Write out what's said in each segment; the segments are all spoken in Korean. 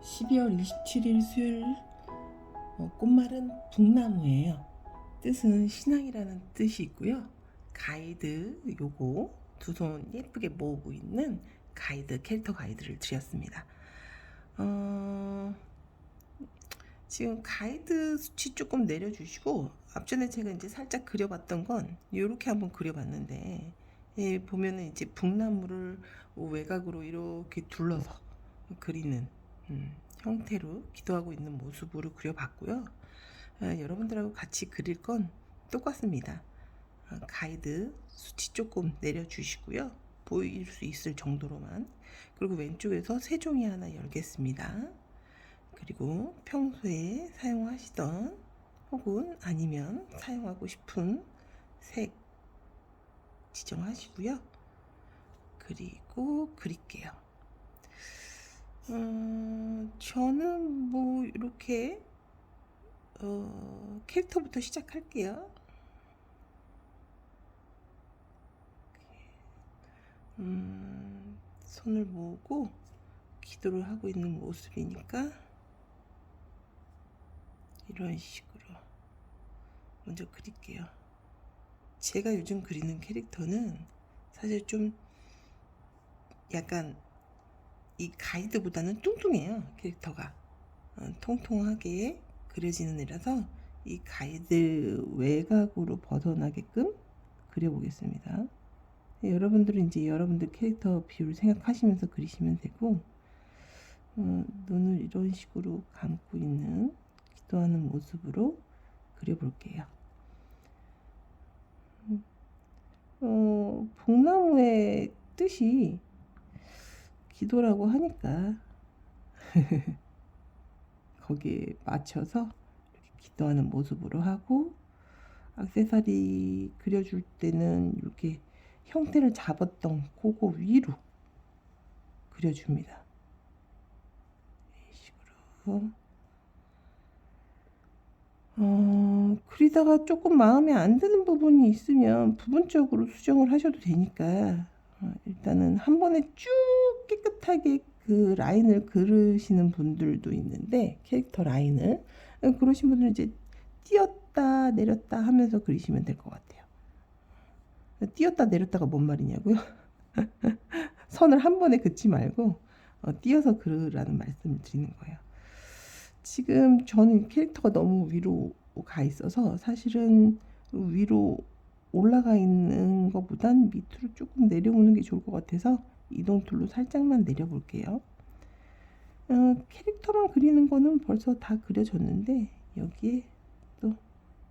12월 27일 수요일. 꽃말은 북나무예요. 뜻은 신앙이라는 뜻이 있고요. 가이드 요거 두 손 예쁘게 모으고 있는 가이드, 캐릭터 가이드를 드렸습니다. 지금 가이드 수치 조금 내려주시고, 앞전에 제가 이제 살짝 그려봤던 건 이렇게 한번 그려봤는데, 보면은 이제 북나무를 외곽으로 이렇게 둘러서 그리는 형태로 기도하고 있는 모습으로 그려봤고요. 여러분들하고 같이 그릴 건 똑같습니다. 가이드 수치 조금 내려주시고요. 보일 수 있을 정도로만. 그리고 왼쪽에서 세 종이 하나 열겠습니다. 그리고 평소에 사용하시던 혹은 아니면 사용하고 싶은 색 지정하시고요. 그리고 그릴게요. 저는 뭐 이렇게 캐릭터부터 시작할게요. 손을 모으고 기도를 하고 있는 모습이니까 이런 식으로 먼저 그릴게요. 제가 요즘 그리는 캐릭터는 사실 좀 약간 이 가이드보다는 뚱뚱해요. 캐릭터가 통통하게 그려지는 애라서 이 가이드 외곽으로 벗어나게끔 그려보겠습니다. 여러분들은 이제 여러분들 캐릭터 비율을 생각하시면서 그리시면 되고, 눈을 이런 식으로 감고 있는 기도하는 모습으로 그려볼게요. 복나무의 뜻이 기도라고 하니까 거기에 맞춰서 이렇게 기도하는 모습으로 하고, 액세서리 그려줄 때는 이렇게 형태를 잡았던 그거 위로 그려줍니다. 이 식으로. 그리다가 조금 마음에 안 드는 부분이 있으면 부분적으로 수정을 하셔도 되니까, 일단은 한 번에 쭉 깨끗하게 그 라인을 그리시는 분들도 있는데, 캐릭터 라인을 그러신 분들은 이제 띄었다 내렸다 하면서 그리시면 될 것 같아요. 띄었다 내렸다가 뭔 말이냐고요? 선을 한 번에 긋지 말고 띄어서 그으라는 말씀을 드리는 거예요. 지금 저는 캐릭터가 너무 위로 가 있어서 사실은 위로 올라가 있는 것보단 밑으로 조금 내려오는 게 좋을 것 같아서 이동 툴로 살짝만 내려볼게요. 캐릭터만 그리는 거는 벌써 다 그려졌는데, 여기에 또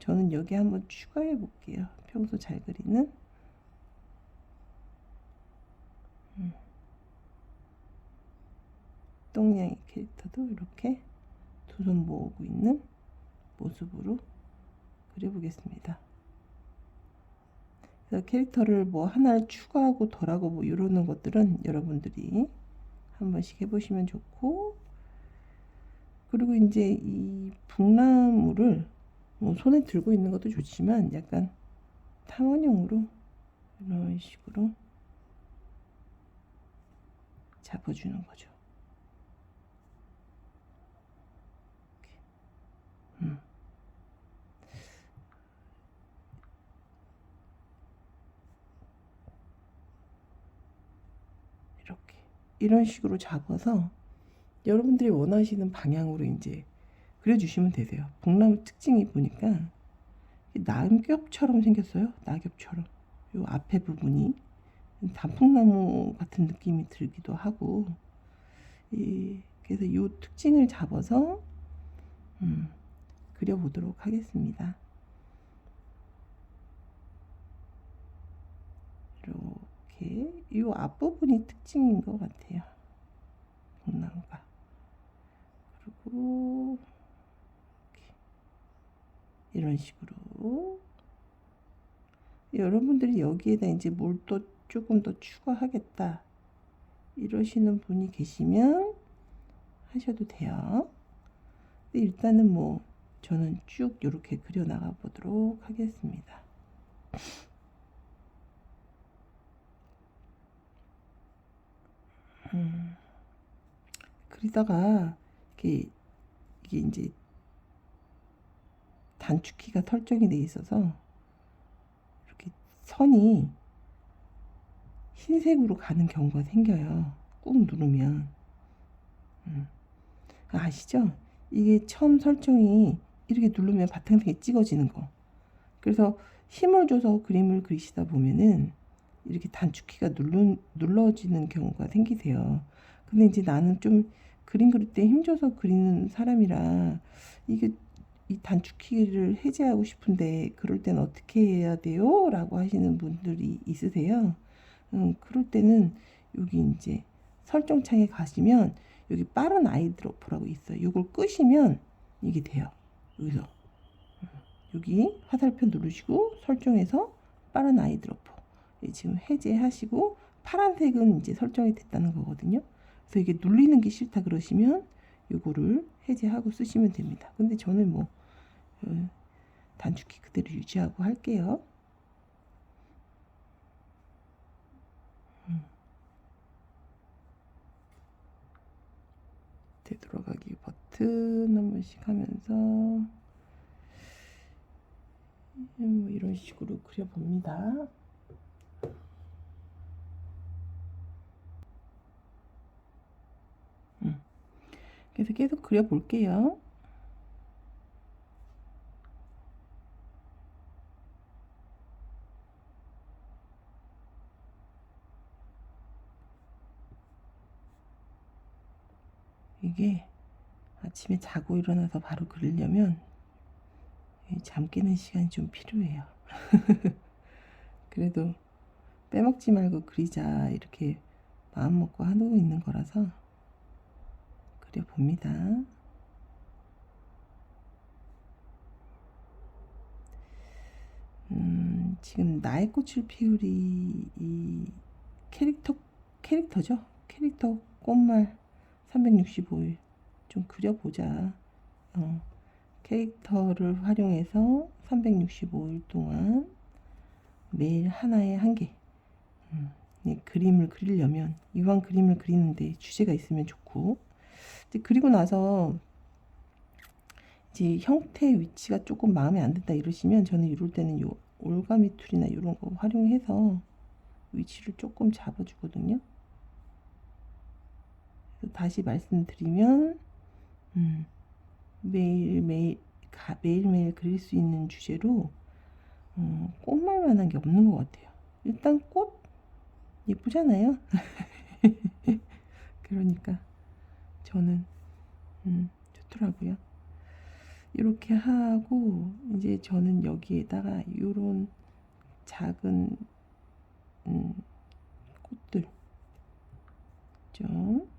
저는 여기 한번 추가해 볼게요. 평소 잘 그리는 똥냥이 캐릭터도 이렇게 두 손 모으고 있는 모습으로 그려보겠습니다. 그래서 캐릭터를 뭐 하나를 추가하고 덜하고 뭐 이러는 것들은 여러분들이 한 번씩 해보시면 좋고, 그리고 이제 이 북나무를 뭐 손에 들고 있는 것도 좋지만 약간 탐원용으로 이런 식으로 잡아주는 거죠. 이렇게 이런 식으로 잡아서 여러분들이 원하시는 방향으로 이제 그려주시면 되세요. 북나무 특징이 보니까 낙엽처럼 생겼어요. 낙엽처럼. 요 앞에 부분이 단풍나무 같은 느낌이 들기도 하고, 그래서 이 특징을 잡아서 그려보도록 하겠습니다. 이렇게 이 앞부분이 특징인 것 같아요. 복나무가. 그리고 이런 식으로 여러분들이 여기에다 이제 뭘 또 조금 더 추가하겠다 이러시는 분이 계시면 하셔도 돼요. 근데 일단은 뭐 저는 쭉 이렇게 그려 나가 보도록 하겠습니다. 그리다가 이게 이제 단축키가 설정이 돼 있어서 이렇게 선이 흰색으로 가는 경우가 생겨요. 꾹 누르면. 아시죠? 이게 처음 설정이 이렇게 누르면 바탕색이 찍어지는 거. 그래서 힘을 줘서 그림을 그리시다 보면은 이렇게 단축키가 눌러지는 경우가 생기세요. 근데 이제 나는 좀 그림 그릴 때 힘줘서 그리는 사람이라 이게 이 단축키를 해제하고 싶은데 그럴 땐 어떻게 해야 돼요? 라고 하시는 분들이 있으세요. 그럴 때는 여기 이제 설정창에 가시면 여기 빠른 아이드로퍼라고 있어요. 이걸 끄시면 이게 돼요. 여기서 여기 화살표 누르시고 설정해서 빠른 아이드로퍼 지금 해제하시고 파란색은 이제 설정이 됐다는 거거든요. 그래서 이게 눌리는 게 싫다 그러시면 요거를 해제하고 쓰시면 됩니다. 근데 저는 뭐 단축키 그대로 유지하고 할게요. 되돌아가기 버튼 한 번씩 하면서 뭐 이런 식으로 그려봅니다. 그래서 계속 그려볼게요. 이게 아침에 자고 일어나서 바로 그리려면 잠 깨는 시간이 좀 필요해요. 그래도 빼먹지 말고 그리자 이렇게 마음 먹고 하고 있는 거라서 그려봅니다. 지금 나의 꽃을 피우리 이 캐릭터죠. 캐릭터 꽃말 365일 좀 그려보자. 캐릭터를 활용해서 365일 동안 매일 하나에 한 개. 그림을 그리려면 이왕 그림을 그리는데 주제가 있으면 좋고 이제 그리고 나서 이제 형태 위치가 조금 마음에 안 든다 이러시면 저는 이럴 때는 요 올가미 툴이나 이런 거 활용해서 위치를 조금 잡아주거든요. 다시 말씀드리면 매일매일 그릴 수 있는 주제로 꽃말만한 게 없는 것 같아요. 일단 꽃 예쁘잖아요. 그러니까 저는 좋더라고요. 이렇게 하고 이제 저는 여기에다가 이런 작은 꽃들 좀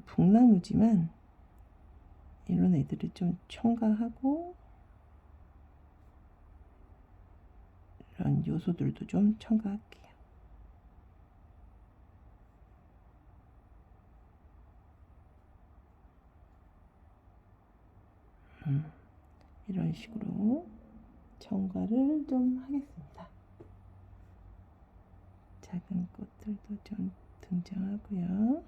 북나무지만 이런 애들을 좀 첨가하고 이런 요소들도 좀 첨가할게요. 이런 식으로 첨가를 좀 하겠습니다. 작은 꽃들도 좀 등장하고요.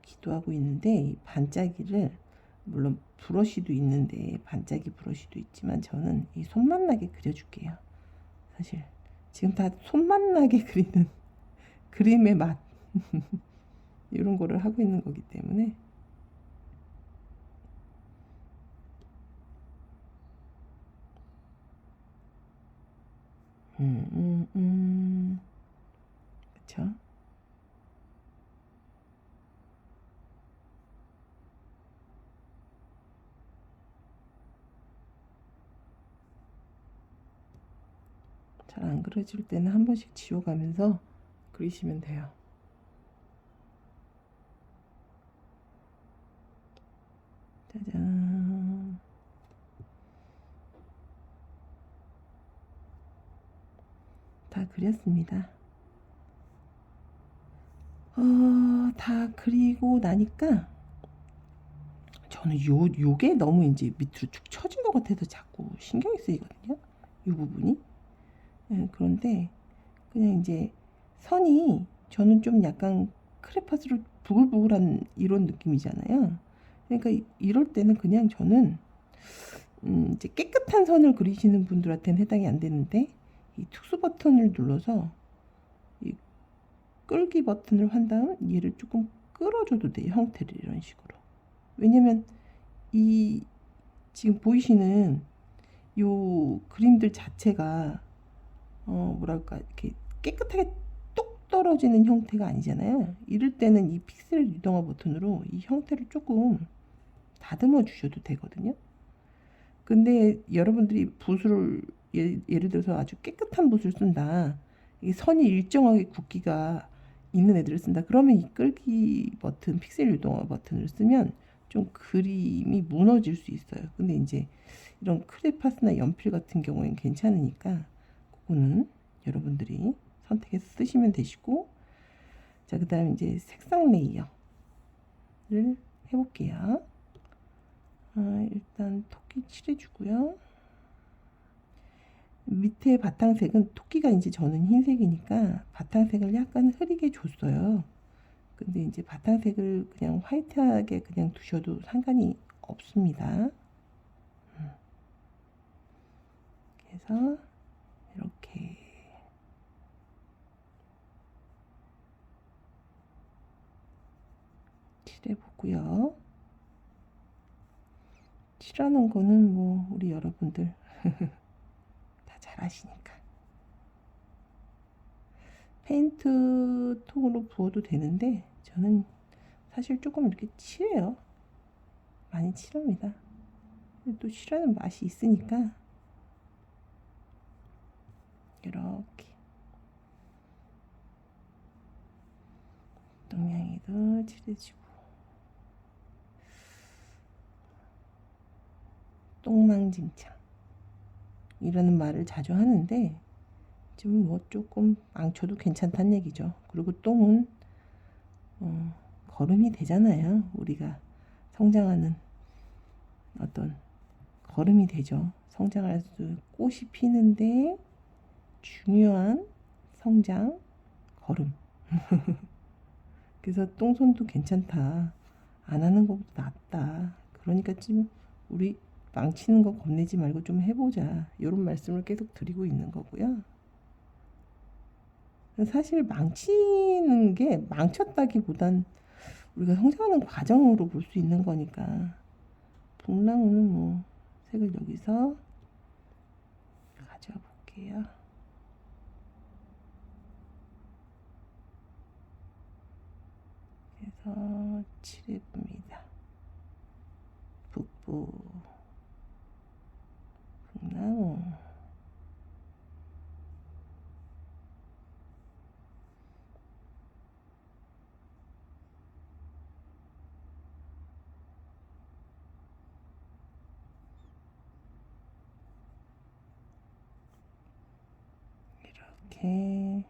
기도하고 있는데 이 반짝이를 물론 브러쉬도 있는데 반짝이 브러쉬도 있지만 저는 이 손만 나게 그려줄게요. 사실 지금 다 손만 나게 그리는 그림의 맛 이런 거를 하고 있는 거기 때문에 그쵸? 잘 안 그려질 때는 한 번씩 지워가면서 그리시면 돼요. 짜잔. 다 그렸습니다. 다 그리고 나니까 저는 요게 너무 이제 밑으로 축 처진 것 같아서 자꾸 신경이 쓰이거든요. 이 부분이. 예, 그런데 그냥 이제 선이 저는 좀 약간 크레파스로 부글부글한 이런 느낌이잖아요. 그러니까 이럴 때는 그냥 저는 이제 깨끗한 선을 그리시는 분들한테는 해당이 안 되는데 이 특수 버튼을 눌러서 이 끌기 버튼을 한 다음 얘를 조금 끌어줘도 돼요. 형태를 이런 식으로. 왜냐면 이 지금 보이시는 요 그림들 자체가 뭐랄까 이렇게 깨끗하게 뚝 떨어지는 형태가 아니잖아요. 이럴 때는 이 픽셀 유동화 버튼으로 이 형태를 조금 다듬어 주셔도 되거든요. 근데 여러분들이 붓을 예를 들어서 아주 깨끗한 붓을 쓴다. 이게 선이 일정하게 굵기가 있는 애들을 쓴다. 그러면 이 끌기 버튼, 픽셀 유동화 버튼을 쓰면 좀 그림이 무너질 수 있어요. 근데 이제 이런 크레파스나 연필 같은 경우에는 괜찮으니까 그거는 여러분들이 선택해서 쓰시면 되시고, 자, 그 다음 이제 색상 레이어를 해볼게요. 일단 토끼 칠해주고요. 밑에 바탕색은 토끼가 이제 저는 흰색이니까 바탕색을 약간 흐리게 줬어요. 근데 이제 바탕색을 그냥 화이트하게 그냥 두셔도 상관이 없습니다. 그래서 이렇게 칠해보고요. 칠하는 거는 뭐 우리 여러분들 다 잘하시니까 페인트 통으로 부어도 되는데 저는 사실 조금 이렇게 칠해요. 많이 칠합니다. 또 칠하는 맛이 있으니까 이렇게 동양이도 칠해주고, 똥망징창 이라는 말을 자주 하는데 지금 뭐 조금 망쳐도 괜찮다는 얘기죠. 그리고 똥은 걸음이 되잖아요. 우리가 성장하는 어떤 걸음이 되죠. 성장할 수 꽃이 피는데 중요한 성장 걸음. 그래서 똥손도 괜찮다. 안 하는 것보다 낫다. 그러니까 좀 우리 망치는 거 겁내지 말고 좀 해보자. 이런 말씀을 계속 드리고 있는 거고요. 사실 망치는 게 망쳤다기보단 우리가 성장하는 과정으로 볼 수 있는 거니까. 북나무는 뭐 색을 여기서 가져와 볼게요. 그래서 칠해봅니다. 북부 북나무. 이렇게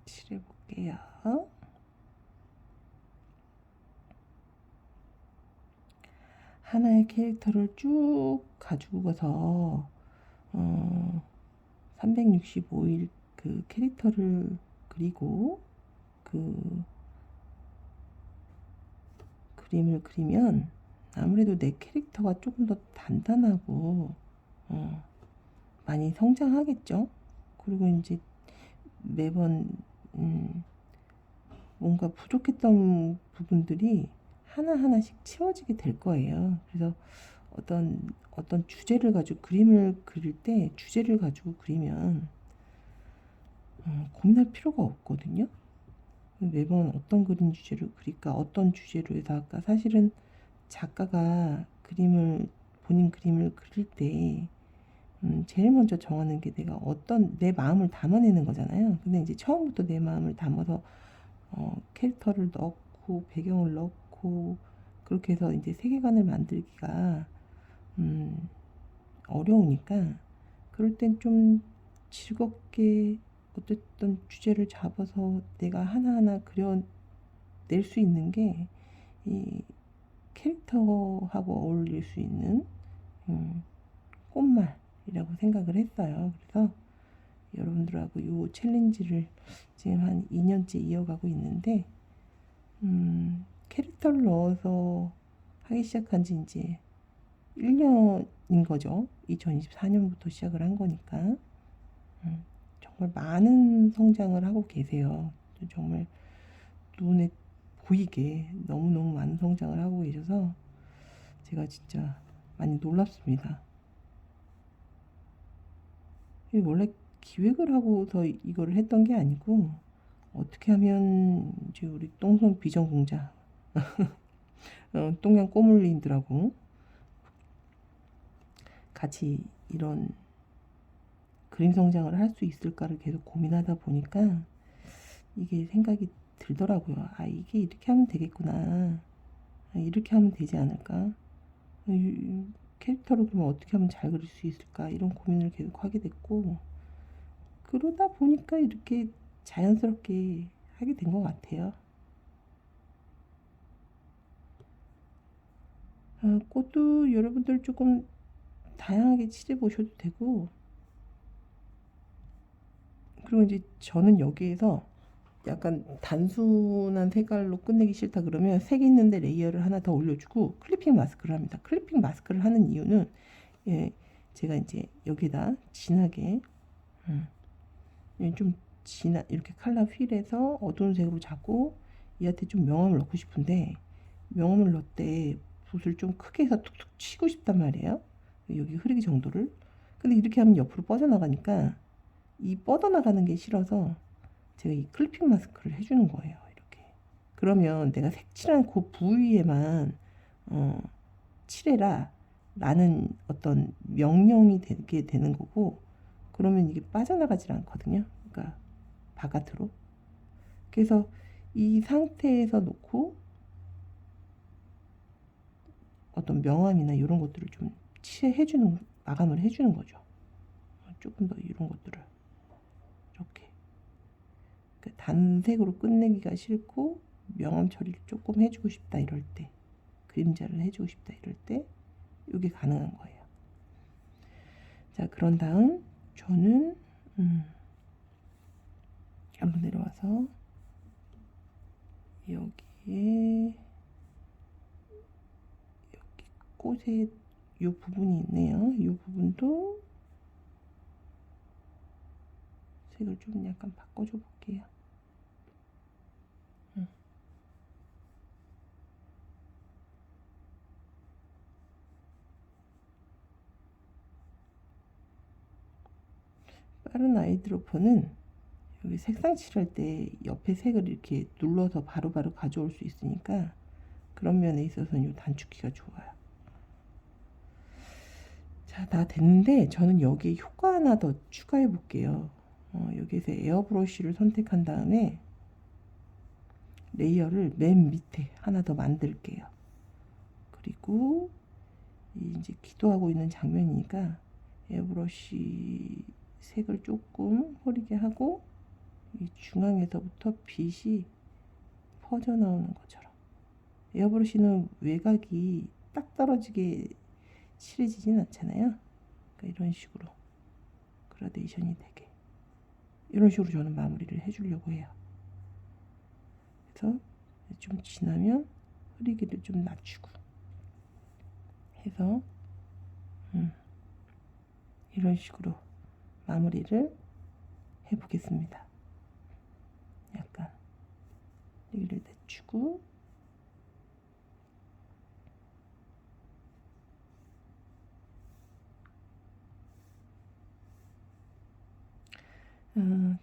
칠해볼게요. 하나의 캐릭터를 쭉 가지고 가서 365일 그 캐릭터를 그리고 그 그림을 그리면 아무래도 내 캐릭터가 조금 더 단단하고 많이 성장하겠죠. 그리고 이제 매번 뭔가 부족했던 부분들이 하나하나씩 채워지게 될 거예요. 그래서 어떤 주제를 가지고 그림을 그릴 때 주제를 가지고 그리면 고민할 필요가 없거든요. 매번 어떤 그림 주제로 그릴까, 어떤 주제로 해서 할까. 사실은 작가가 본인 그림을 그릴 때 제일 먼저 정하는 게 내가 내 마음을 담아내는 거잖아요. 근데 이제 처음부터 내 마음을 담아서 캐릭터를 넣고 배경을 넣고 그렇게 해서 이제 세계관을 만들기가 어려우니까, 그럴 땐 좀 즐겁게 어쨌든 주제를 잡아서 내가 하나하나 그려낼 수 있는 게 이 캐릭터하고 어울릴 수 있는 꽃말이라고 생각을 했어요. 그래서 여러분들하고 이 챌린지를 지금 한 2년째 이어가고 있는데 캐릭터를 넣어서 하기 시작한 지 이제 1년인 거죠. 2024년부터 시작을 한 거니까 정말 많은 성장을 하고 계세요. 정말 눈에 보이게 너무너무 많은 성장을 하고 계셔서 제가 진짜 많이 놀랍습니다. 원래 기획을 하고서 이거를 했던 게 아니고 어떻게 하면 이제 우리 똥손 비전공자 똥양 꼬물린들하고 같이 이런 그림 성장을 할 수 있을까를 계속 고민하다 보니까 이게 생각이 들더라고요. 아, 이게 이렇게 하면 되겠구나. 아, 이렇게 하면 되지 않을까? 캐릭터를 그러면 어떻게 하면 잘 그릴 수 있을까? 이런 고민을 계속 하게 됐고, 그러다 보니까 이렇게 자연스럽게 하게 된 것 같아요. 꽃도 여러분들 조금 다양하게 칠해 보셔도 되고, 그리고 이제 저는 여기에서 약간 단순한 색깔로 끝내기 싫다 그러면 색 있는데 레이어를 하나 더 올려주고 클리핑 마스크를 합니다. 클리핑 마스크를 하는 이유는 제가 이제 여기다 진하게 좀 진한 이렇게 칼라 휠에서 어두운 색으로 잡고 얘한테 좀 명암을 넣고 싶은데 명암을 넣을 때 붓을 좀 크게 해서 툭툭 치고 싶단 말이에요. 여기 흐리기 정도를. 근데 이렇게 하면 옆으로 뻗어나가니까 이 뻗어나가는 게 싫어서 제가 이 클리핑 마스크를 해주는 거예요. 이렇게. 그러면 내가 색칠한 그 부위에만 칠해라 라는 어떤 명령이 되게 되는 거고, 그러면 이게 빠져나가질 않거든요. 그러니까 바깥으로. 그래서 이 상태에서 놓고 어떤 명암이나 이런 것들을 좀 칠해주는, 마감을 해주는 거죠. 조금 더 이런 것들을 이렇게 단색으로 끝내기가 싫고 명암 처리를 조금 해주고 싶다 이럴 때, 그림자를 해주고 싶다 이럴 때 이게 가능한 거예요. 자, 그런 다음 저는 한번 내려와서 여기에 여기 꽃에 이 부분이 있네요. 이 부분도 색을 좀 약간 바꿔줘 볼게요. 빠른 아이드로퍼는 여기 색상 칠할 때 옆에 색을 이렇게 눌러서 바로바로 가져올 수 있으니까 그런 면에 있어서는 이 단축키가 좋아요. 자, 다 됐는데 저는 여기 효과 하나 더 추가해 볼게요. 여기에서 에어 브러쉬를 선택한 다음에 레이어를 맨 밑에 하나 더 만들게요. 그리고 이제 기도하고 있는 장면이니까 에어 브러쉬 색을 조금 흐리게 하고 이 중앙에서부터 빛이 퍼져 나오는 것처럼. 에어 브러쉬는 외곽이 딱 떨어지게 칠해지진 않잖아요. 그러니까 이런 식으로 그라데이션이 되게, 이런 식으로 저는 마무리를 해주려고 해요. 그래서 좀 지나면 흐리기를 좀 낮추고 해서 이런 식으로 마무리를 해보겠습니다. 약간 여기를 낮추고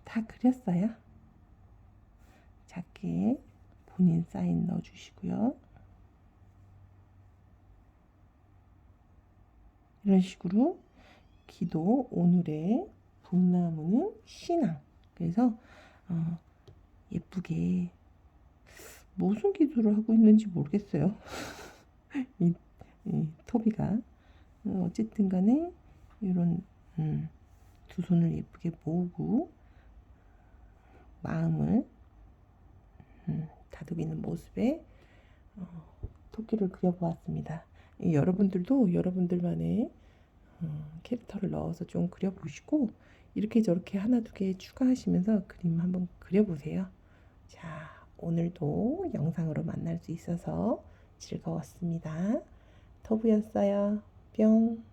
다 그렸어요. 작게 본인 사인 넣어주시고요. 이런 식으로 기도, 오늘의 봄나무는 신앙. 그래서 예쁘게 무슨 기도를 하고 있는지 모르겠어요. 이 토비가 어쨌든 간에 이런 두 손을 예쁘게 모으고 마음을 다독이는 모습에 토끼를 그려보았습니다. 여러분들도 여러분들만의 캐릭터를 넣어서 좀 그려보시고 이렇게 저렇게 하나 두 개 추가하시면서 그림 한번 그려보세요. 자, 오늘도 영상으로 만날 수 있어서 즐거웠습니다. 터부였어요. 뿅.